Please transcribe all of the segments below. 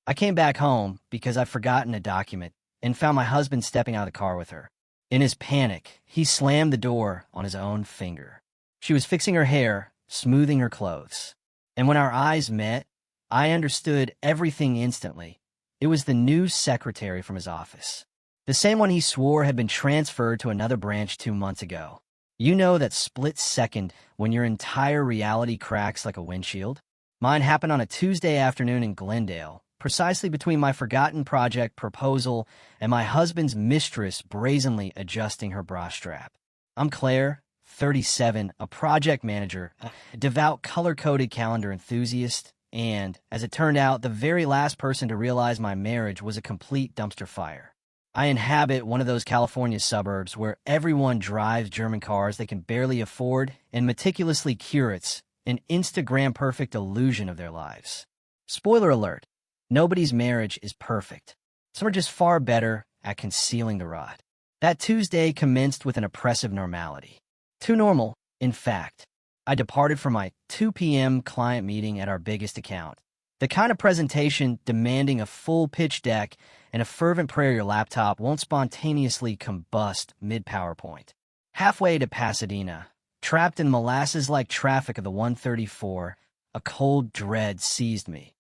I came back home because I'd forgotten a document and found my husband stepping out of the car with her. In his panic, he slammed the door on his own finger. She was fixing her hair, smoothing her clothes. And when our eyes met, I understood everything instantly. It was the new secretary from his office. The same one he swore had been transferred to another branch 2 months ago. You know that split second when your entire reality cracks like a windshield? Mine happened on a Tuesday afternoon in Glendale, precisely between my forgotten project proposal and my husband's mistress brazenly adjusting her bra strap. I'm Claire, 37, a project manager, a devout color-coded calendar enthusiast, and, as it turned out, the very last person to realize my marriage was a complete dumpster fire. I inhabit one of those California suburbs where everyone drives German cars they can barely afford and meticulously curates an Instagram-perfect illusion of their lives. Spoiler alert, nobody's marriage is perfect. Some are just far better at concealing the rot. That Tuesday commenced with an oppressive normality. Too normal, in fact. I departed from my 2 p.m. client meeting at our biggest account. The kind of presentation demanding a full pitch deck and a fervent prayer your laptop won't spontaneously combust mid-PowerPoint. Halfway to Pasadena, trapped in molasses-like traffic of the 134, a cold dread seized me.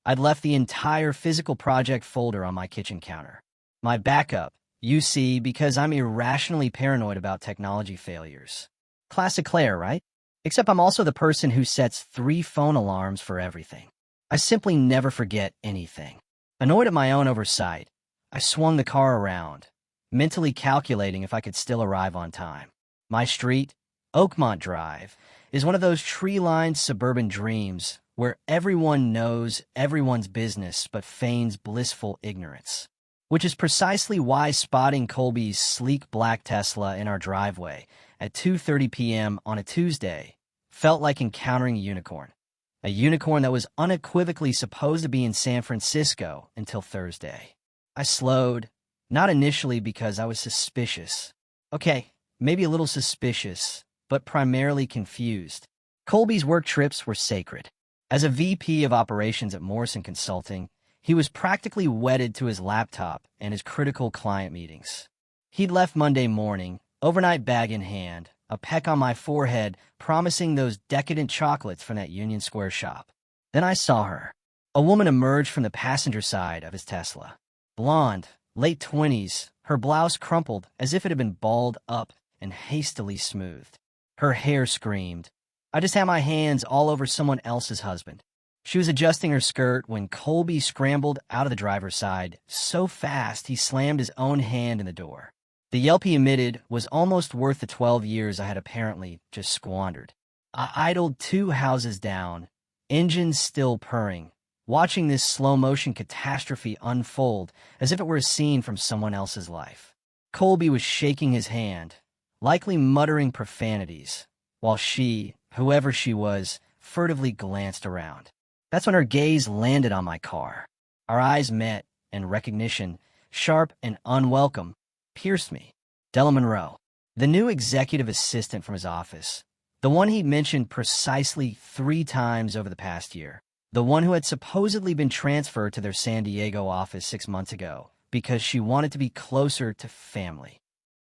I'd left the entire physical project folder on my kitchen counter. My backup, you see, because I'm irrationally paranoid about technology failures. Classic Claire, right? Except I'm also the person who sets 3 phone alarms for everything. I simply never forget anything. Annoyed at my own oversight, I swung the car around, mentally calculating if I could still arrive on time. My street, Oakmont Drive, is one of those tree-lined suburban dreams where everyone knows everyone's business but feigns blissful ignorance. Which is precisely why spotting Colby's sleek black Tesla in our driveway at 2:30 p.m. on a Tuesday felt like encountering a unicorn. A unicorn that was unequivocally supposed to be in San Francisco until Thursday. I slowed, not initially because I was suspicious. Okay, maybe a little suspicious, but primarily confused. Colby's work trips were sacred. As a VP of operations at Morrison Consulting, he was practically wedded to his laptop and his critical client meetings. He'd left Monday morning, overnight bag in hand, a peck on my forehead promising those decadent chocolates from that Union Square shop. Then I saw her. A woman emerged from the passenger side of his Tesla. Blonde, late 20s, her blouse crumpled as if it had been balled up and hastily smoothed. Her hair screamed. I just had my hands all over someone else's husband. She was adjusting her skirt when Colby scrambled out of the driver's side so fast he slammed his own hand in the door. The yelp he emitted was almost worth the 12 years I had apparently just squandered. I idled 2 houses down, engines still purring, watching this slow-motion catastrophe unfold as if it were a scene from someone else's life. Colby was shaking his hand, likely muttering profanities, while she, whoever she was, furtively glanced around. That's when her gaze landed on my car. Our eyes met, and recognition, sharp and unwelcome, pierced me. Della Monroe, the new executive assistant from his office, the one he'd mentioned precisely 3 times over the past year, the one who had supposedly been transferred to their San Diego office 6 months ago because she wanted to be closer to family.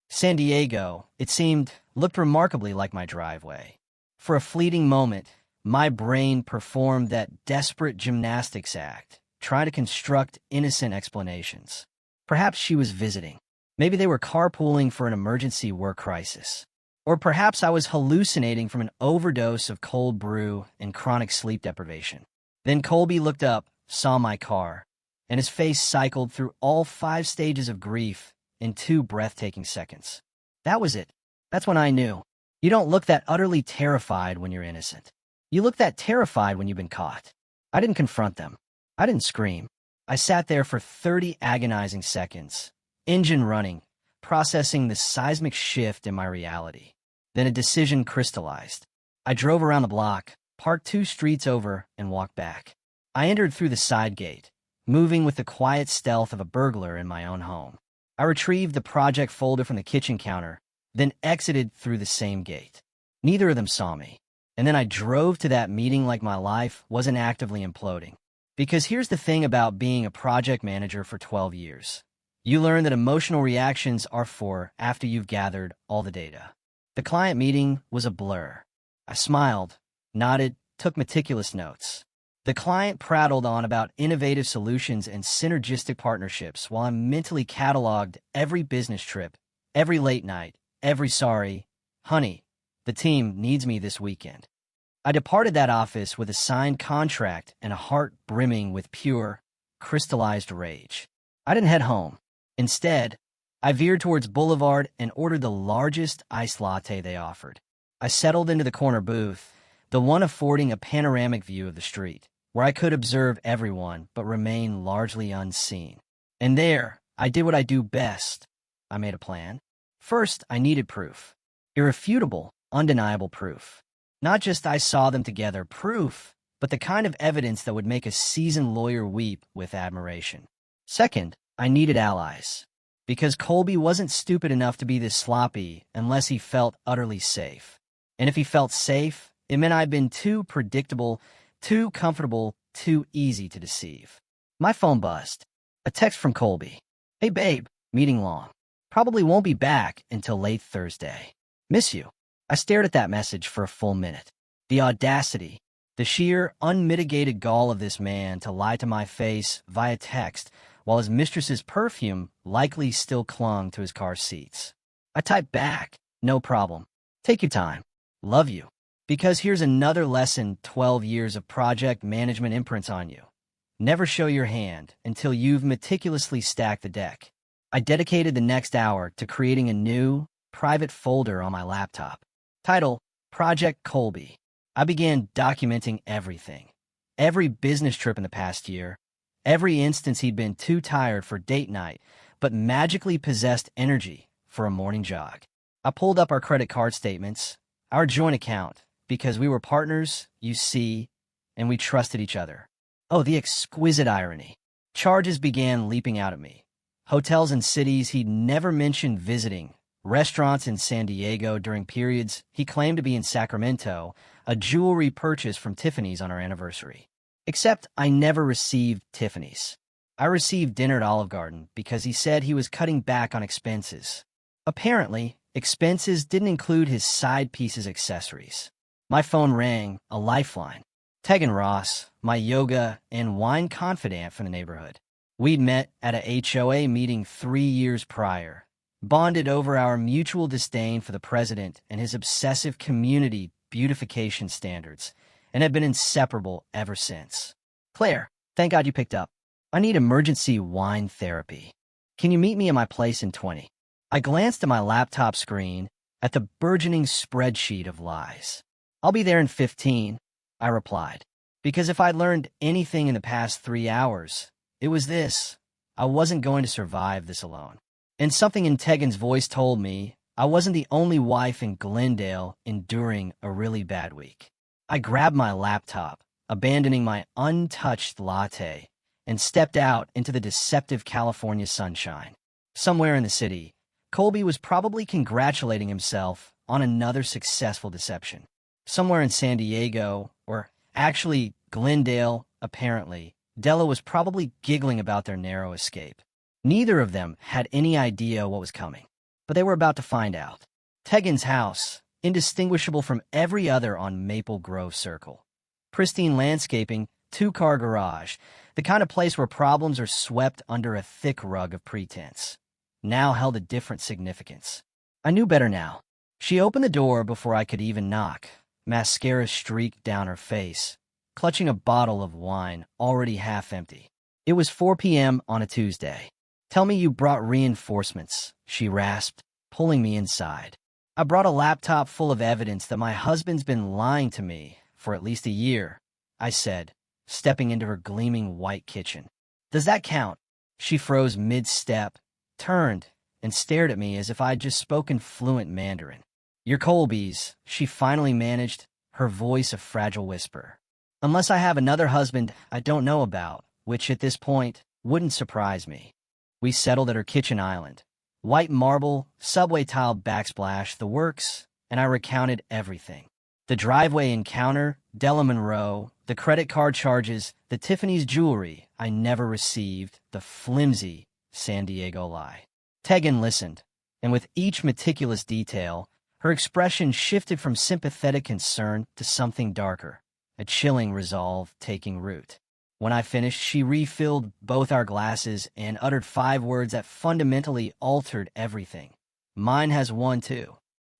San Diego, it seemed, looked remarkably like my driveway. For a fleeting moment, my brain performed that desperate gymnastics act, trying to construct innocent explanations. Perhaps she was visiting. Maybe they were carpooling for an emergency work crisis. Or perhaps I was hallucinating from an overdose of cold brew and chronic sleep deprivation. Then Colby looked up, saw my car, and his face cycled through all 5 stages of grief in 2 breathtaking seconds. That was it. That's when I knew. You don't look that utterly terrified when you're innocent. You look that terrified when you've been caught. I didn't confront them. I didn't scream. I sat there for 30 agonizing seconds, engine running, processing the seismic shift in my reality. Then a decision crystallized. I drove around the block, parked 2 streets over, and walked back. I entered through the side gate, moving with the quiet stealth of a burglar in my own home. I retrieved the project folder from the kitchen counter, then exited through the same gate. Neither of them saw me. And then I drove to that meeting like my life wasn't actively imploding. Because here's the thing about being a project manager for 12 years. You learn that emotional reactions are for after you've gathered all the data. The client meeting was a blur. I smiled, nodded, took meticulous notes. The client prattled on about innovative solutions and synergistic partnerships while I mentally cataloged every business trip, every late night, every sorry, honey, the team needs me this weekend. I departed that office with a signed contract and a heart brimming with pure, crystallized rage. I didn't head home. Instead, I veered towards Boulevard and ordered the largest iced latte they offered. I settled into the corner booth, the one affording a panoramic view of the street, where I could observe everyone but remain largely unseen. And there, I did what I do best. I made a plan. First, I needed proof. Irrefutable, undeniable proof. Not just I saw them together, proof, but the kind of evidence that would make a seasoned lawyer weep with admiration. Second, I needed allies. Because Colby wasn't stupid enough to be this sloppy unless he felt utterly safe. And if he felt safe, it meant I'd been too predictable, too comfortable, too easy to deceive. My phone buzzed. A text from Colby. Hey babe, meeting long. Probably won't be back until late Thursday. Miss you. I stared at that message for a full minute. The audacity, the sheer, unmitigated gall of this man to lie to my face via text while his mistress's perfume likely still clung to his car seats. I typed back, no problem. Take your time. Love you. Because here's another lesson 12 years of project management imprints on you. Never show your hand until you've meticulously stacked the deck. I dedicated the next hour to creating a new, private folder on my laptop. Title, Project Colby. I began documenting everything. Every business trip in the past year, every instance he'd been too tired for date night, but magically possessed energy for a morning jog. I pulled up our credit card statements, our joint account, because we were partners, you see, and we trusted each other. Oh, the exquisite irony. Charges began leaping out at me. Hotels in cities he'd never mentioned visiting, restaurants in San Diego during periods he claimed to be in Sacramento, a jewelry purchase from Tiffany's on our anniversary. Except I never received Tiffany's. I received dinner at Olive Garden because he said he was cutting back on expenses. Apparently, expenses didn't include his side pieces accessories. My phone rang, a lifeline. Tegan Ross, my yoga and wine confidant from the neighborhood. We'd met at a HOA meeting 3 years prior. Bonded over our mutual disdain for the president and his obsessive community beautification standards, and have been inseparable ever since. Claire, thank God you picked up. I need emergency wine therapy. Can you meet me at my place in 20? I glanced at my laptop screen at the burgeoning spreadsheet of lies. I'll be there in 15, I replied, because if I'd learned anything in the past 3 hours, it was this. I wasn't going to survive this alone. And something in Tegan's voice told me I wasn't the only wife in Glendale enduring a really bad week. I grabbed my laptop, abandoning my untouched latte, and stepped out into the deceptive California sunshine. Somewhere in the city, Colby was probably congratulating himself on another successful deception. Somewhere in San Diego, or actually Glendale, apparently, Della was probably giggling about their narrow escape. Neither of them had any idea what was coming, but they were about to find out. Tegan's house, indistinguishable from every other on Maple Grove Circle. Pristine landscaping, 2-car garage, the kind of place where problems are swept under a thick rug of pretense, now held a different significance. I knew better now. She opened the door before I could even knock, mascara streaked down her face, clutching a bottle of wine already half empty. It was 4 p.m. on a Tuesday. Tell me you brought reinforcements, she rasped, pulling me inside. I brought a laptop full of evidence that my husband's been lying to me for at least a year, I said, stepping into her gleaming white kitchen. Does that count? She froze mid-step, turned, and stared at me as if I'd just spoken fluent Mandarin. You're Colby's, she finally managed, her voice a fragile whisper. Unless I have another husband I don't know about, which at this point wouldn't surprise me. We settled at her kitchen island. White marble, subway tile backsplash, the works, and I recounted everything. The driveway encounter, Della Monroe, The credit card charges, the Tiffany's jewelry I never received, the flimsy San Diego lie. Tegan listened, and with each meticulous detail, her expression shifted from sympathetic concern to something darker, a chilling resolve taking root. When I finished, she refilled both our glasses and uttered 5 words that fundamentally altered everything. Mine has one, too.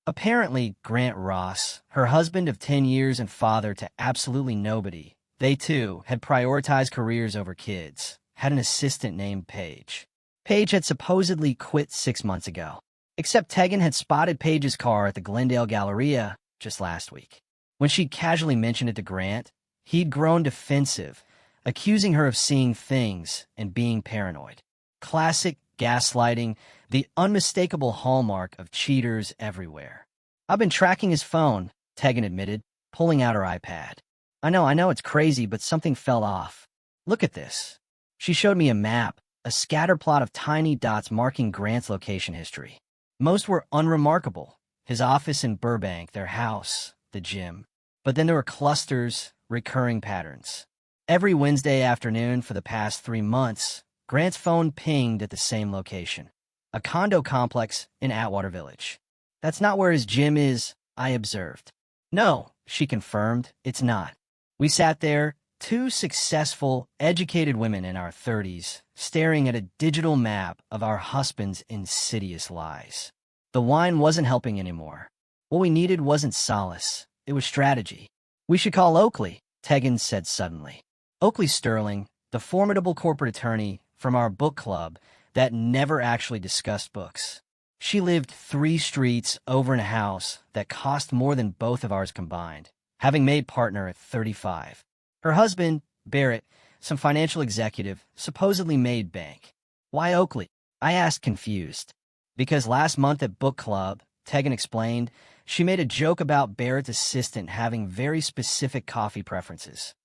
Apparently, Grant Ross, her husband of 10 years and father to absolutely nobody, they too had prioritized careers over kids, had an assistant named Paige. Paige had supposedly quit 6 months ago, except Tegan had spotted Paige's car at the Glendale Galleria just last week. When she'd casually mentioned it to Grant, he'd grown defensive, accusing her of seeing things and being paranoid. Classic gaslighting, the unmistakable hallmark of cheaters everywhere. I've been tracking his phone, Tegan admitted, pulling out her iPad. I know, it's crazy, but something fell off. Look at this. She showed me a map, a scatterplot of tiny dots marking Grant's location history. Most were unremarkable. His office in Burbank, their house, the gym. But then there were clusters, recurring patterns. Every Wednesday afternoon for the past 3 months, Grant's phone pinged at the same location, a condo complex in Atwater Village. That's not where his gym is, I observed. No, she confirmed, it's not. We sat there, 2 successful, educated women in our 30s, staring at a digital map of our husbands' insidious lies. The wine wasn't helping anymore. What we needed wasn't solace, it was strategy. We should call Oakley, Tegan said suddenly. Oakley Sterling, the formidable corporate attorney from our book club that never actually discussed books. She lived 3 streets over in a house that cost more than both of ours combined, having made partner at 35. Her husband, Barrett, some financial executive, supposedly made bank. Why Oakley? I asked, confused. Because last month at book club, Tegan explained, she made a joke about Barrett's assistant having very specific coffee preferences.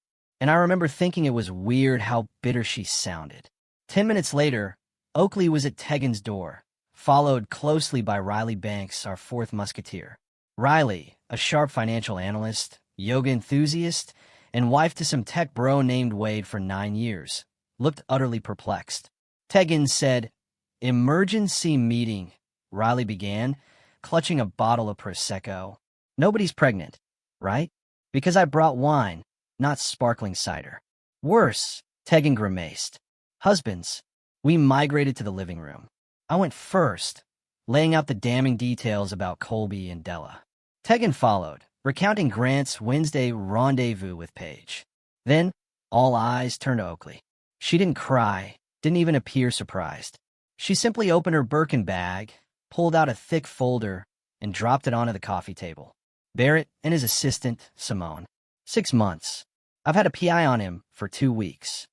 And I remember thinking it was weird how bitter she sounded. 10 minutes later, Oakley was at Tegan's door, followed closely by Riley Banks, our 4th musketeer. Riley, a sharp financial analyst, yoga enthusiast, and wife to some tech bro named Wade for 9 years, looked utterly perplexed. Tegan said, "Emergency meeting," Riley began, clutching a bottle of Prosecco. "Nobody's pregnant, right? Because I brought wine, not sparkling cider." "Worse," Tegan grimaced. "Husbands." We migrated to the living room. I went first, laying out the damning details about Colby and Della. Tegan followed, recounting Grant's Wednesday rendezvous with Paige. Then, all eyes turned to Oakley. She didn't cry, didn't even appear surprised. She simply opened her Birkin bag, pulled out a thick folder, and dropped it onto the coffee table. Barrett and his assistant, Simone. 6 months. I've had a PI on him for 2 weeks.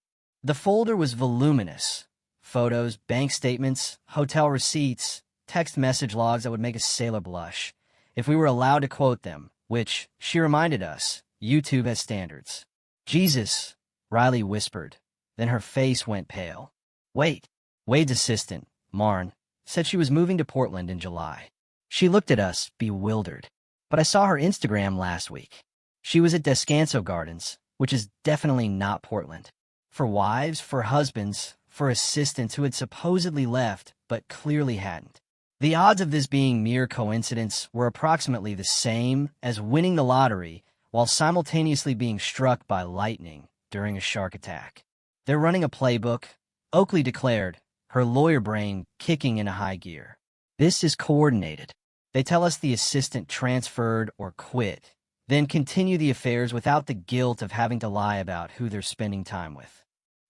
The folder was voluminous. Photos, bank statements, hotel receipts, text message logs that would make a sailor blush, if we were allowed to quote them, which, she reminded us, YouTube has standards. "Jesus," Riley whispered. Then her face went pale. "Wait." Wade's assistant, Marn, said she was moving to Portland in July. She looked at us, bewildered. But I saw her Instagram last week. She was at Descanso Gardens, which is definitely not Portland. For wives, for husbands, for assistants who had supposedly left, but clearly hadn't. The odds of this being mere coincidence were approximately the same as winning the lottery while simultaneously being struck by lightning during a shark attack. "They're running a playbook," Oakley declared, her lawyer brain kicking into high gear. "This is coordinated. They tell us the assistant transferred or quit, then continue the affairs without the guilt of having to lie about who they're spending time with.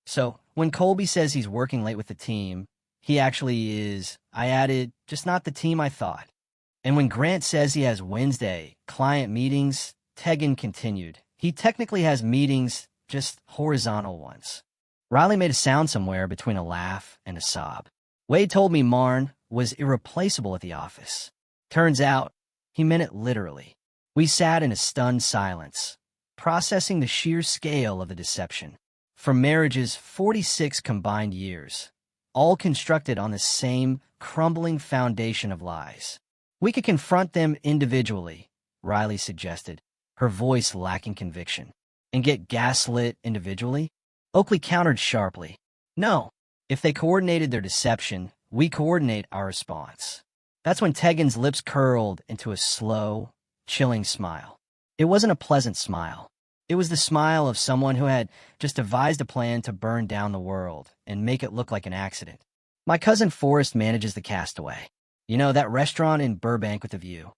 So, when Colby says he's working late with the team, he actually is, I added, just not the team I thought. And when Grant says he has Wednesday client meetings, Tegan continued, he technically has meetings, just horizontal ones." Riley made a sound somewhere between a laugh and a sob. "Wade told me Marn was irreplaceable at the office. Turns out, he meant it literally." We sat in a stunned silence, processing the sheer scale of the deception. For marriage's 46 combined years, all constructed on the same crumbling foundation of lies. "We could confront them individually," Riley suggested, her voice lacking conviction. and get gaslit individually? Oakley countered sharply. No. If they coordinated their deception, we coordinate our response. That's when Tegan's lips curled into a slow, chilling smile. It wasn't a pleasant smile. It was the smile of someone who had just devised a plan to burn down the world and make it look like an accident. My cousin Forrest manages the Castaway. You know, that restaurant in Burbank with the view.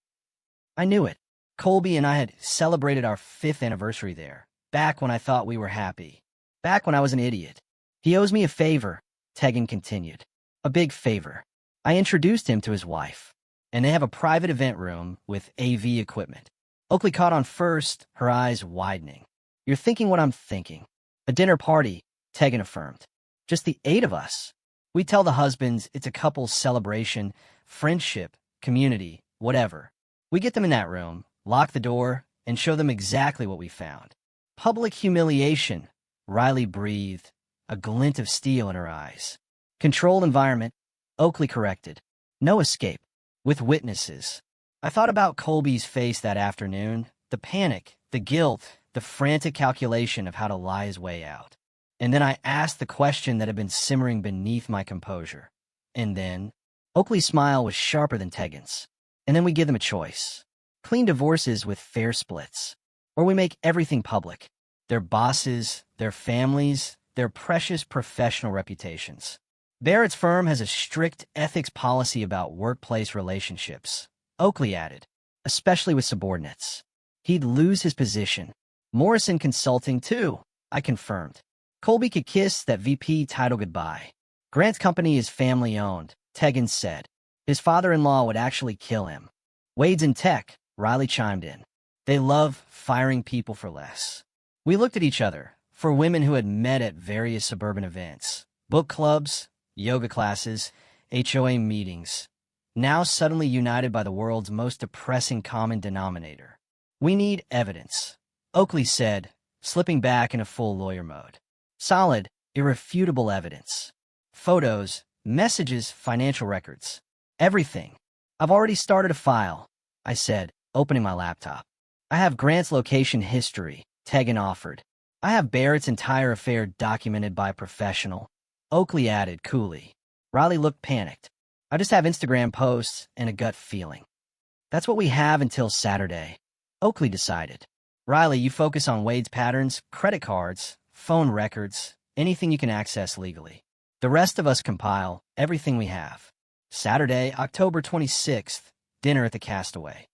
I knew it. Colby and I had celebrated our 5th anniversary there, back when I thought we were happy. Back when I was an idiot. He owes me a favor, Tegan continued. A big favor. I introduced him to his wife, and they have a private event room with AV equipment. Oakley caught on first, her eyes widening. You're thinking what I'm thinking. A dinner party, Tegan affirmed. Just the 8 of us. We tell the husbands it's a couple's celebration, friendship, community, whatever. We get them in that room, lock the door, and show them exactly what we found. Public humiliation, Riley breathed, a glint of steel in her eyes. Controlled environment, Oakley corrected. No escape. With witnesses. I thought about Colby's face that afternoon, the panic, the guilt, the frantic calculation of how to lie his way out. And then I asked the question that had been simmering beneath my composure. And then, Oakley's smile was sharper than Tegan's. And then we give them a choice. Clean divorces with fair splits. Or we make everything public. Their bosses, their families, their precious professional reputations. Barrett's firm has a strict ethics policy about workplace relationships, Oakley added, especially with subordinates. He'd lose his position. Morrison Consulting, too, I confirmed. Colby could kiss that VP title goodbye. Grant's company is family-owned, Tegan said. His father-in-law would actually kill him. Wade's in tech, Riley chimed in. They love firing people for less. We looked at each other, for women who had met at various suburban events, book clubs, yoga classes, HOA meetings, now suddenly united by the world's most depressing common denominator. We need evidence, Oakley said, slipping back into full lawyer mode. Solid, irrefutable evidence. Photos, messages, financial records. Everything. I've already started a file, I said, opening my laptop. I have Grant's location history, Tegan offered. I have Barrett's entire affair documented by a professional, Oakley added coolly. Riley looked panicked. I just have Instagram posts and a gut feeling. That's what we have until Saturday, Oakley decided. Riley, you focus on Wade's patterns, credit cards, phone records, anything you can access legally. The rest of us compile everything we have. Saturday, October 26th, dinner at the Castaway.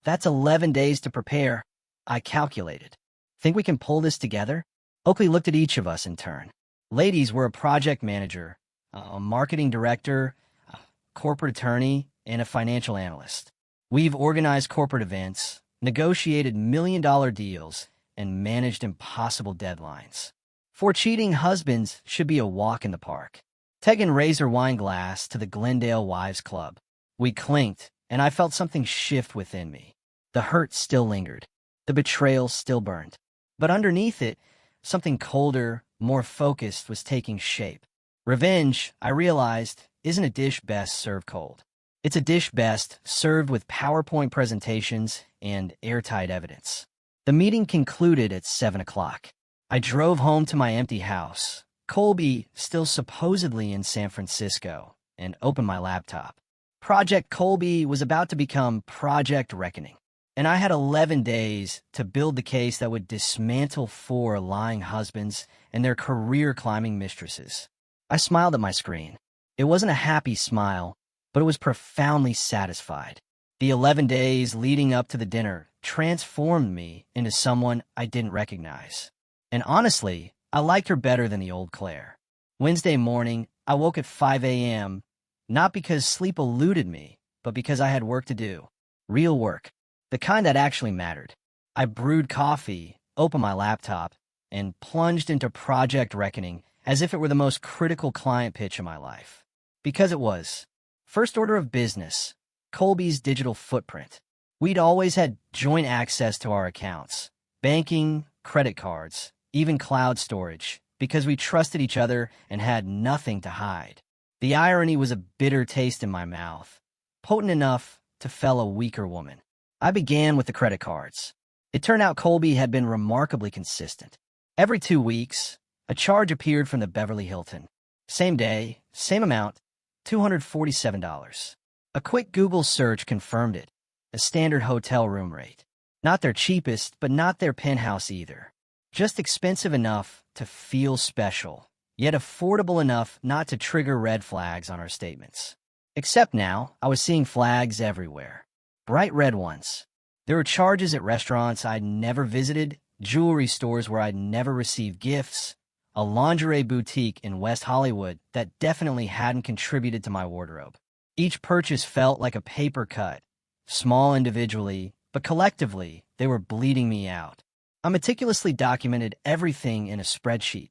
That's 11 days to prepare, I calculated. Think we can pull this together? Oakley looked at each of us in turn. Ladies, we're a project manager, a marketing director, a corporate attorney, and a financial analyst. We've organized corporate events, negotiated million-dollar deals, and managed impossible deadlines. For cheating husbands should be a walk in the park. Tegan raised her wine glass to the Glendale Wives Club. We clinked, and I felt something shift within me. The hurt still lingered. The betrayal still burned. But underneath it, something colder, more focused was taking shape. Revenge, I realized, isn't a dish best served cold. It's a dish best served with PowerPoint presentations and airtight evidence. The meeting concluded at 7 o'clock. I drove home to my empty house, Colby still supposedly in San Francisco, and opened my laptop. Project Colby was about to become Project Reckoning, and I had 11 days to build the case that would dismantle 4 lying husbands and their career-climbing mistresses. I smiled at my screen. It wasn't a happy smile, but it was profoundly satisfied. The 11 days leading up to the dinner transformed me into someone I didn't recognize. And honestly, I liked her better than the old Claire. Wednesday morning, I woke at 5 a.m., not because sleep eluded me, but because I had work to do. Real work. The kind that actually mattered. I brewed coffee, opened my laptop, and plunged into Project Reckoning as if it were the most critical client pitch of my life. Because it was. First order of business, Colby's digital footprint. We'd always had joint access to our accounts, banking, credit cards, even cloud storage, because we trusted each other and had nothing to hide. The irony was a bitter taste in my mouth, potent enough to fell a weaker woman. I began with the credit cards. It turned out Colby had been remarkably consistent. Every 2 weeks, a charge appeared from the Beverly Hilton. Same day, same amount, $247. A quick Google search confirmed it. A standard hotel room rate. Not their cheapest, but not their penthouse either. Just expensive enough to feel special, yet affordable enough not to trigger red flags on our statements. Except now, I was seeing flags everywhere. Bright red ones. There were charges at restaurants I'd never visited, jewelry stores where I'd never received gifts, a lingerie boutique in West Hollywood that definitely hadn't contributed to my wardrobe. Each purchase felt like a paper cut, small individually, but collectively, they were bleeding me out. I meticulously documented everything in a spreadsheet.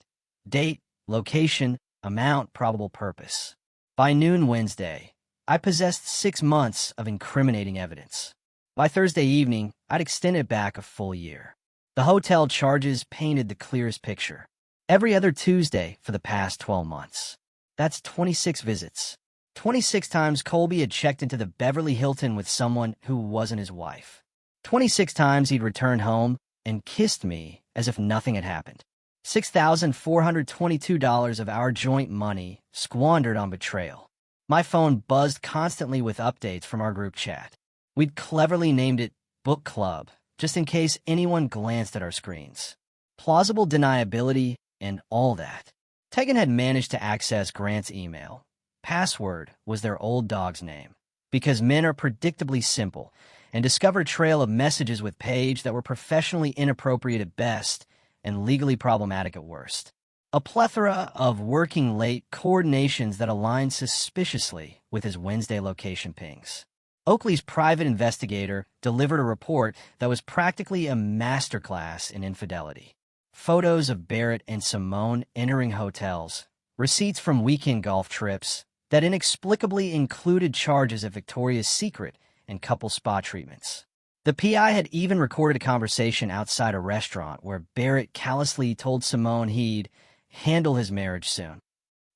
Date, location, amount, probable purpose. By noon Wednesday, I possessed 6 months of incriminating evidence. By Thursday evening, I'd extended it back a full year. The hotel charges painted the clearest picture. Every other Tuesday for the past 12 months. That's 26 visits. 26 times Colby had checked into the Beverly Hilton with someone who wasn't his wife. 26 times he'd returned home and kissed me as if nothing had happened. $6,422 of our joint money squandered on betrayal. My phone buzzed constantly with updates from our group chat. We'd cleverly named it Book Club, just in case anyone glanced at our screens. Plausible deniability and all that. Tegan had managed to access Grant's email. Password was their old dog's name, because men are predictably simple, and discovered a trail of messages with Paige that were professionally inappropriate at best and legally problematic at worst. A plethora of working late coordinations that aligned suspiciously with his Wednesday location pings. Oakley's private investigator delivered a report that was practically a masterclass in infidelity. Photos of Barrett and Simone entering hotels, receipts from weekend golf trips that inexplicably included charges at Victoria's Secret and couple spa treatments. The PI had even recorded a conversation outside a restaurant where Barrett callously told Simone he'd handle his marriage soon.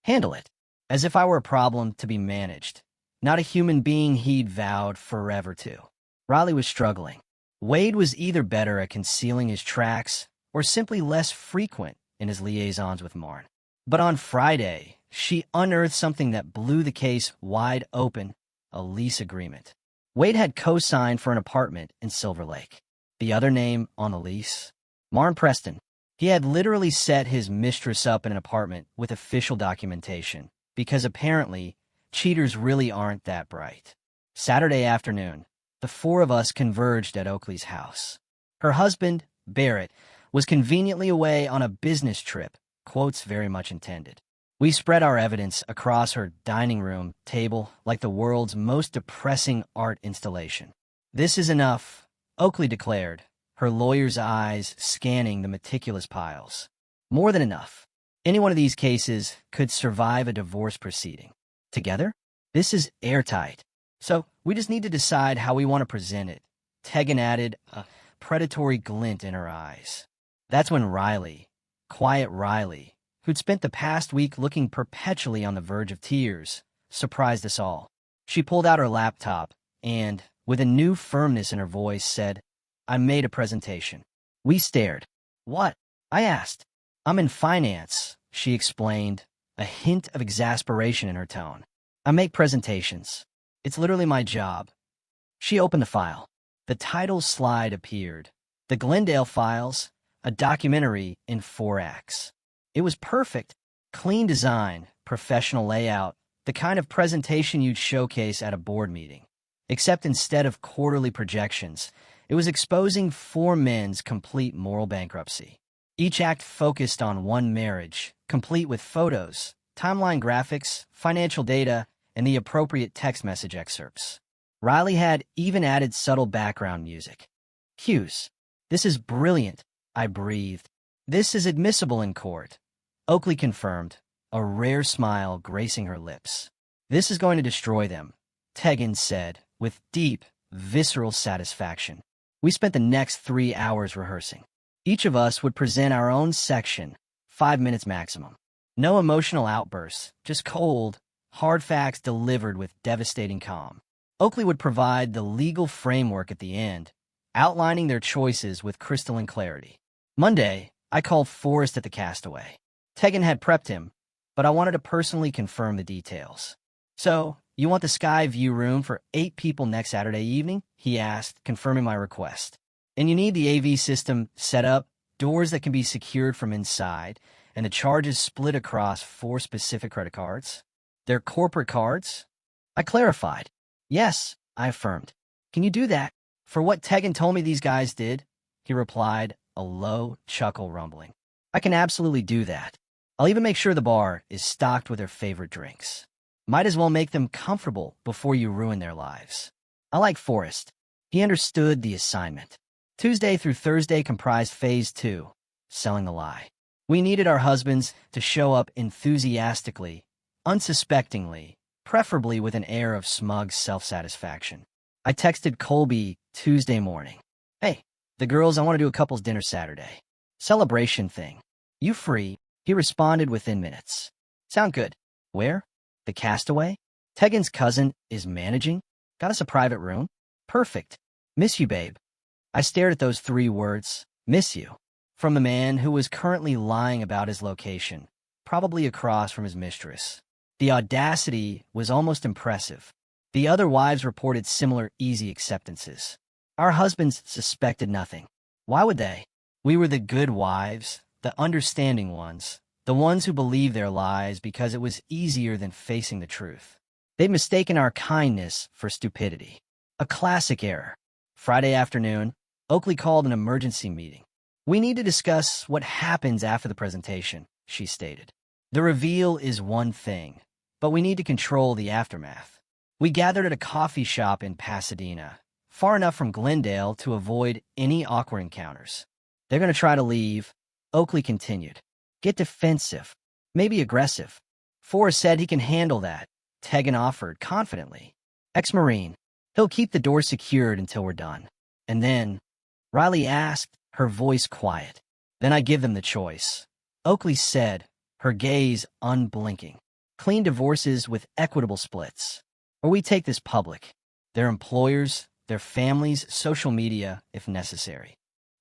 Handle it, as if I were a problem to be managed, not a human being he'd vowed forever to. Riley was struggling. Wade was either better at concealing his tracks or simply less frequent in his liaisons with Marn. But on Friday, she unearthed something that blew the case wide open, a lease agreement. Wade had co-signed for an apartment in Silver Lake. The other name on the lease? Marn Preston. He had literally set his mistress up in an apartment with official documentation, because apparently, cheaters really aren't that bright. Saturday afternoon, the four of us converged at Oakley's house. Her husband, Barrett, was conveniently away on a business trip, quotes very much intended. We spread our evidence across her dining room table like the world's most depressing art installation. This is enough, Oakley declared, her lawyer's eyes scanning the meticulous piles. More than enough. Any one of these cases could survive a divorce proceeding. Together? This is airtight. So we just need to decide how we want to present it. Tegan added, a predatory glint in her eyes. That's when Riley, quiet Riley, who'd spent the past week looking perpetually on the verge of tears, surprised us all. She pulled out her laptop and, with a new firmness in her voice, said, I made a presentation. We stared. What? I asked. I'm in finance, she explained, a hint of exasperation in her tone. I make presentations. It's literally my job. She opened the file. The title slide appeared. The Glendale Files, a documentary in 4 acts. It was perfect. Clean design, professional layout, the kind of presentation you'd showcase at a board meeting. Except instead of quarterly projections, it was exposing 4 men's complete moral bankruptcy. Each act focused on one marriage, complete with photos, timeline graphics, financial data, and the appropriate text message excerpts. Riley had even added subtle background music. Cues. This is brilliant, I breathed. This is admissible in court. Oakley confirmed, a rare smile gracing her lips. This is going to destroy them, Tegan said, with deep, visceral satisfaction. We spent the next 3 hours rehearsing. Each of us would present our own section, 5 minutes maximum. No emotional outbursts, just cold, hard facts delivered with devastating calm. Oakley would provide the legal framework at the end, outlining their choices with crystalline clarity. Monday, I called Forrest at the Castaway. Tegan had prepped him, but I wanted to personally confirm the details. So, you want the sky view room for 8 people next Saturday evening? He asked, confirming my request. And you need the AV system set up, doors that can be secured from inside, and the charges split across 4 specific credit cards? They're corporate cards? I clarified. Yes, I affirmed. Can you do that? For what Tegan told me these guys did, he replied, a low chuckle rumbling. I can absolutely do that. I'll even make sure the bar is stocked with their favorite drinks. Might as well make them comfortable before you ruin their lives. I like Forrest. He understood the assignment. Tuesday through Thursday comprised Phase 2, selling the lie. We needed our husbands to show up enthusiastically, unsuspectingly, preferably with an air of smug self-satisfaction. I texted Colby Tuesday morning. Hey, the girls, I want to do a couple's dinner Saturday. Celebration thing. You free? He responded within minutes. Sound good. Where? The Castaway? Tegan's cousin is managing? Got us a private room? Perfect. Miss you, babe. I stared at those 3 words, miss you, from the man who was currently lying about his location, probably across from his mistress. The audacity was almost impressive. The other wives reported similar easy acceptances. Our husbands suspected nothing. Why would they? We were the good wives, the understanding ones, the ones who believed their lies because it was easier than facing the truth. They'd mistaken our kindness for stupidity. A classic error. Friday afternoon, Oakley called an emergency meeting. We need to discuss what happens after the presentation, she stated. The reveal is one thing, but we need to control the aftermath. We gathered at a coffee shop in Pasadena, far enough from Glendale to avoid any awkward encounters. They're going to try to leave, Oakley continued. Get defensive, maybe aggressive. Forrest said he can handle that, Tegan offered confidently. Ex-Marine, he'll keep the door secured until we're done. And then, Riley asked, her voice quiet. Then I give them the choice. Oakley said, her gaze unblinking. Clean divorces with equitable splits. Or we take this public. Their employers, their families, social media, if necessary.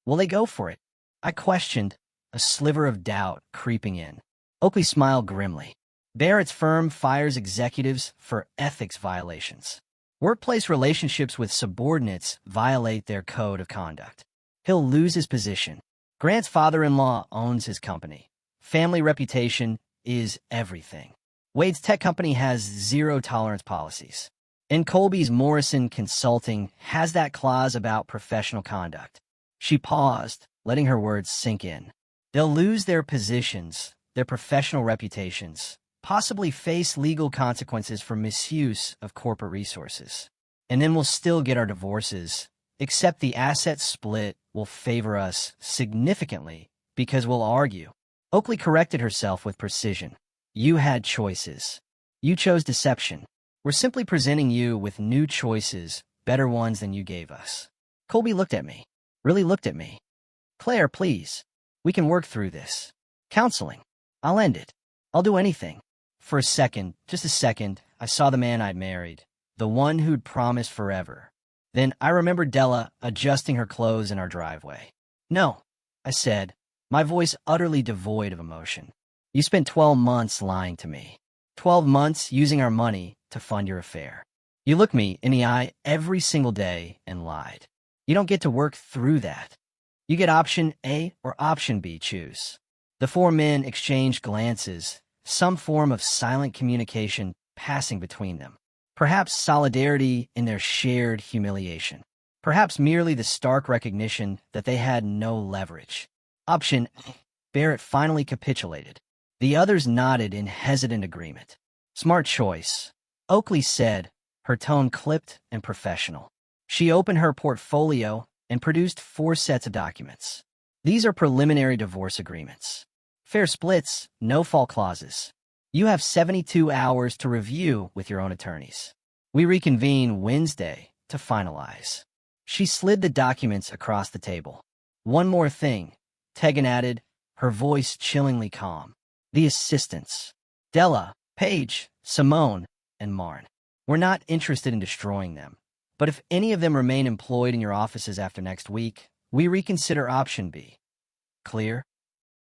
Will they go for it? I questioned, a sliver of doubt creeping in. Oakley smiled grimly. Barrett's firm fires executives for ethics violations. Workplace relationships with subordinates violate their code of conduct. He'll lose his position. Grant's father-in-law owns his company. Family reputation is everything. Wade's tech company has zero-tolerance policies. And Colby's Morrison Consulting has that clause about professional conduct. She paused, letting her words sink in. They'll lose their positions, their professional reputations, possibly face legal consequences for misuse of corporate resources. And then we'll still get our divorces, except the asset split will favor us significantly because we'll argue. Oakley corrected herself with precision. You had choices. You chose deception. We're simply presenting you with new choices, better ones than you gave us. Colby looked at me. Really looked at me. Claire, please. We can work through this. Counseling. I'll end it. I'll do anything. For a second, just a second, I saw the man I'd married, the one who'd promised forever. Then I remembered Della adjusting her clothes in our driveway. No, I said, my voice utterly devoid of emotion. You spent 12 months lying to me. 12 months using our money to fund your affair. You looked me in the eye every single day and lied. You don't get to work through that. You get option A or option B, choose. The 4 men exchanged glances, some form of silent communication passing between them. Perhaps solidarity in their shared humiliation. Perhaps merely the stark recognition that they had no leverage. Option A. Barrett finally capitulated. The others nodded in hesitant agreement. Smart choice, Oakley said, her tone clipped and professional. She opened her portfolio and produced 4 sets of documents. These are preliminary divorce agreements. Fair splits, no fault clauses. You have 72 hours to review with your own attorneys. We reconvene Wednesday to finalize. She slid the documents across the table. One more thing, Tegan added, her voice chillingly calm. The assistants. Della, Paige, Simone, and Marn. We're not interested in destroying them. But if any of them remain employed in your offices after next week, we reconsider option B. Clear?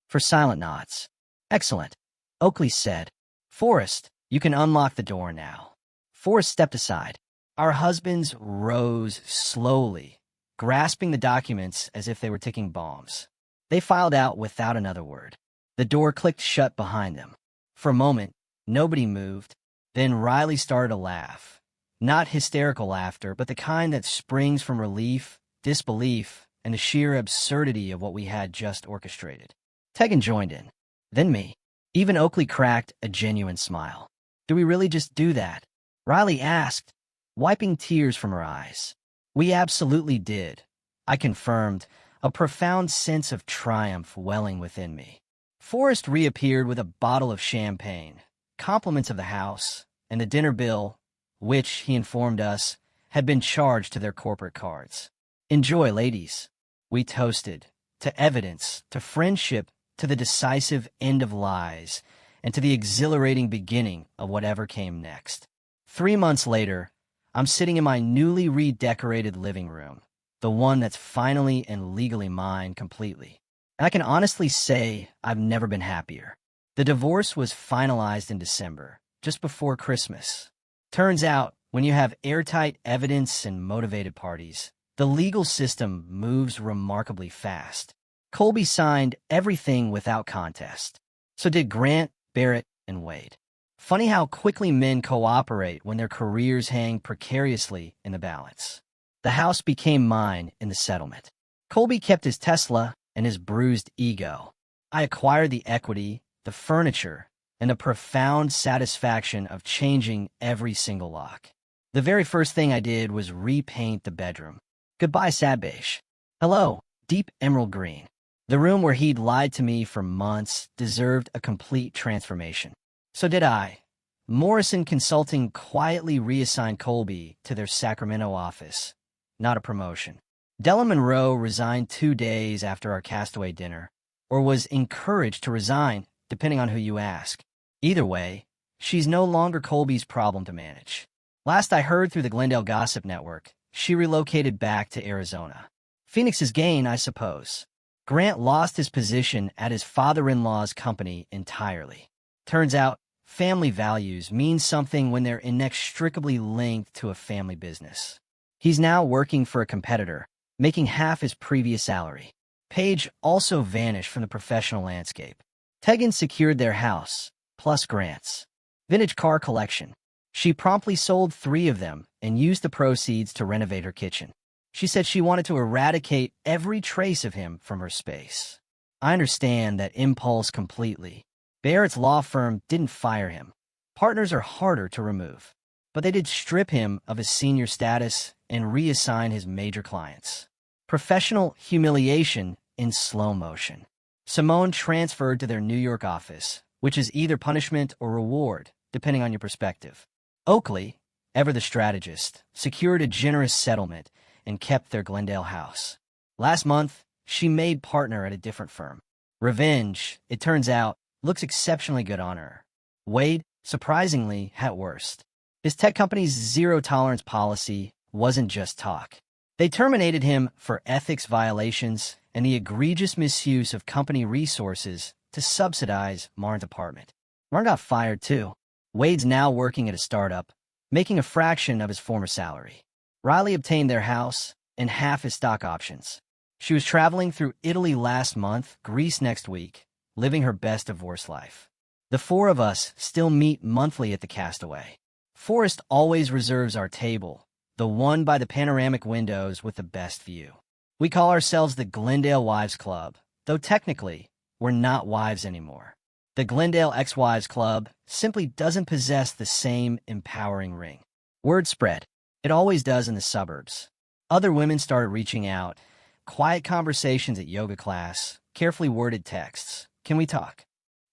for silent nods. Excellent, Oakley said. Forrest, you can unlock the door now. Forrest stepped aside. Our husbands rose slowly, grasping the documents as if they were ticking bombs. They filed out without another word. The door clicked shut behind them. For a moment, nobody moved. Then Riley started to laugh. Not hysterical laughter, but the kind that springs from relief, disbelief, and the sheer absurdity of what we had just orchestrated. Tegan joined in. Then me. Even Oakley cracked a genuine smile. Do we really just do that? Riley asked, wiping tears from her eyes. We absolutely did, I confirmed, a profound sense of triumph welling within me. Forrest reappeared with a bottle of champagne, compliments of the house, and the dinner bill, which, he informed us, had been charged to their corporate cards. Enjoy, ladies. We toasted, to evidence, to friendship, to the decisive end of lies, and to the exhilarating beginning of whatever came next. 3 months later, I'm sitting in my newly redecorated living room, the one that's finally and legally mine completely. And I can honestly say I've never been happier. The divorce was finalized in December, just before Christmas. Turns out, when you have airtight evidence and motivated parties, the legal system moves remarkably fast. Colby signed everything without contest. So did Grant, Barrett, and Wade. Funny how quickly men cooperate when their careers hang precariously in the balance. The house became mine in the settlement. Colby kept his Tesla and his bruised ego. I acquired the equity, the furniture, and the profound satisfaction of changing every single lock. The very first thing I did was repaint the bedroom. Goodbye, sad beige. Hello, deep emerald green. The room where he'd lied to me for months deserved a complete transformation. So did I. Morrison Consulting quietly reassigned Colby to their Sacramento office. Not a promotion. Della Monroe resigned 2 days after our castaway dinner, or was encouraged to resign, depending on who you ask. Either way, she's no longer Colby's problem to manage. Last I heard through the Glendale Gossip Network, she relocated back to Arizona. Phoenix's gain, I suppose. Grant lost his position at his father-in-law's company entirely. Turns out, family values mean something when they're inextricably linked to a family business. He's now working for a competitor, making half his previous salary. Paige also vanished from the professional landscape. Tegan secured their house, plus Grant's vintage car collection. She promptly sold 3 of them and used the proceeds to renovate her kitchen. She said she wanted to eradicate every trace of him from her space. I understand that impulse completely. Barrett's law firm didn't fire him. Partners are harder to remove. But they did strip him of his senior status and reassign his major clients. Professional humiliation in slow motion. Simone transferred to their New York office, which is either punishment or reward, depending on your perspective. Oakley, ever the strategist, secured a generous settlement and kept their Glendale house. Last month, she made partner at a different firm. Revenge, it turns out, looks exceptionally good on her. Wade, surprisingly, at worst. His tech company's zero-tolerance policy wasn't just talk. They terminated him for ethics violations and the egregious misuse of company resources to subsidize Marn's apartment. Marn got fired, too. Wade's now working at a startup, making a fraction of his former salary. Riley obtained their house and half his stock options. She was traveling through Italy last month, Greece next week, living her best divorce life. The 4 of us still meet monthly at the Castaway. Forrest always reserves our table, the one by the panoramic windows with the best view. We call ourselves the Glendale Wives Club, though technically, we're not wives anymore. The Glendale Ex-Wives Club simply doesn't possess the same empowering ring. Word spread. It always does in the suburbs. Other women started reaching out. Quiet conversations at yoga class, carefully worded texts. Can we talk?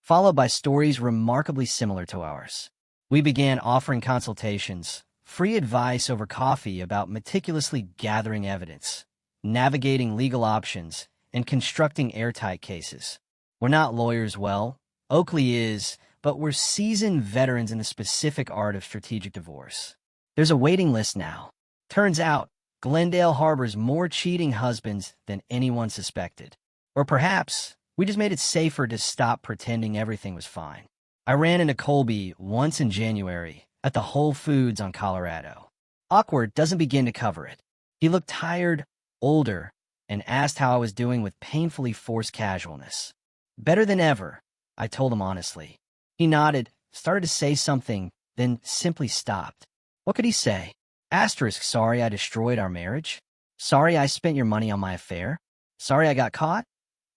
Followed by stories remarkably similar to ours. We began offering consultations, free advice over coffee about meticulously gathering evidence, navigating legal options, and constructing airtight cases. We're not lawyers, well, Oakley is, but we're seasoned veterans in the specific art of strategic divorce. There's a waiting list now. Turns out, Glendale harbors more cheating husbands than anyone suspected. Or perhaps We just made it safer to stop pretending everything was fine. I ran into Colby once in January at the Whole Foods on Colorado. Awkward doesn't begin to cover it. He looked tired, older, and asked how I was doing with painfully forced casualness. Better than ever, I told him honestly. He nodded, started to say something, then simply stopped. What could he say? Asterisk, sorry I destroyed our marriage? Sorry I spent your money on my affair? Sorry I got caught?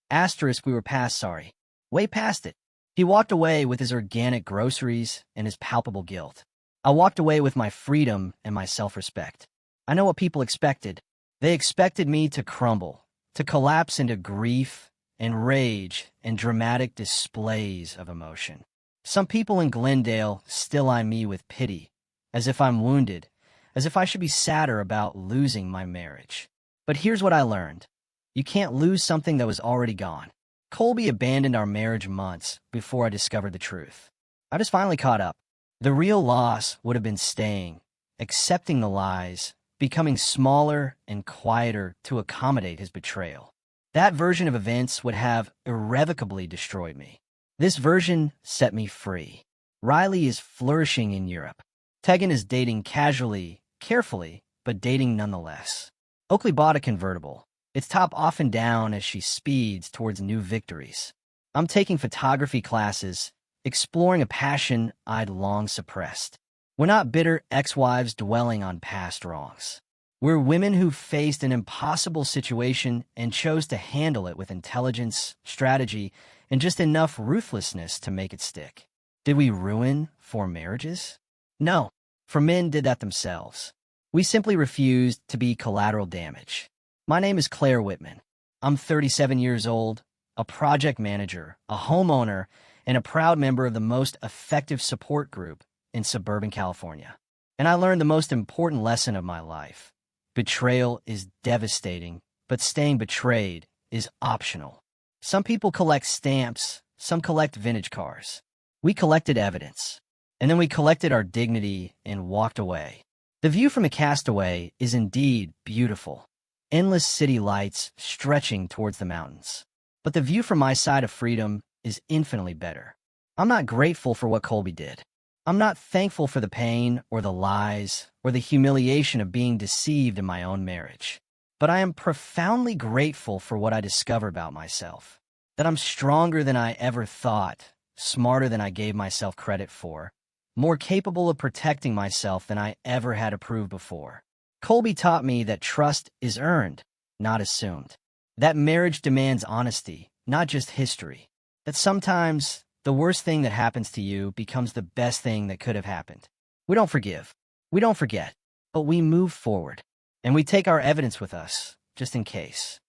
Asterisk, we were past sorry. Way past it. He walked away with his organic groceries and his palpable guilt. I walked away with my freedom and my self-respect. I know what people expected. They expected me to crumble, to collapse into grief and rage and dramatic displays of emotion. Some people in Glendale still eye me with pity, as if I'm wounded, as if I should be sadder about losing my marriage. But here's what I learned. You can't lose something that was already gone. Colby abandoned our marriage months before I discovered the truth. I just finally caught up. The real loss would have been staying, accepting the lies, becoming smaller and quieter to accommodate his betrayal. That version of events would have irrevocably destroyed me. This version set me free. Riley is flourishing in Europe. Tegan is dating casually, carefully, but dating nonetheless. Oakley bought a convertible, its top off and down as she speeds towards new victories. I'm taking photography classes, exploring a passion I'd long suppressed. We're not bitter ex-wives dwelling on past wrongs. We're women who faced an impossible situation and chose to handle it with intelligence, strategy, and just enough ruthlessness to make it stick. Did we ruin 4 marriages? No, for men did that themselves. We simply refused to be collateral damage. My name is Claire Whitman. I'm 37 years old, a project manager, a homeowner, and a proud member of the most effective support group in suburban California. And I learned the most important lesson of my life. Betrayal is devastating, but staying betrayed is optional. Some people collect stamps, some collect vintage cars. We collected evidence, and then we collected our dignity and walked away. The view from a castaway is indeed beautiful. Endless city lights stretching towards the mountains. But the view from my side of freedom is infinitely better. I'm not grateful for what Colby did. I'm not thankful for the pain or the lies or the humiliation of being deceived in my own marriage. But I am profoundly grateful for what I discovered about myself. That I'm stronger than I ever thought, smarter than I gave myself credit for, more capable of protecting myself than I ever had to prove before. Colby taught me that trust is earned, not assumed. That marriage demands honesty, not just history. That sometimes the worst thing that happens to you becomes the best thing that could have happened. We don't forgive. We don't forget. But we move forward. And we take our evidence with us, just in case.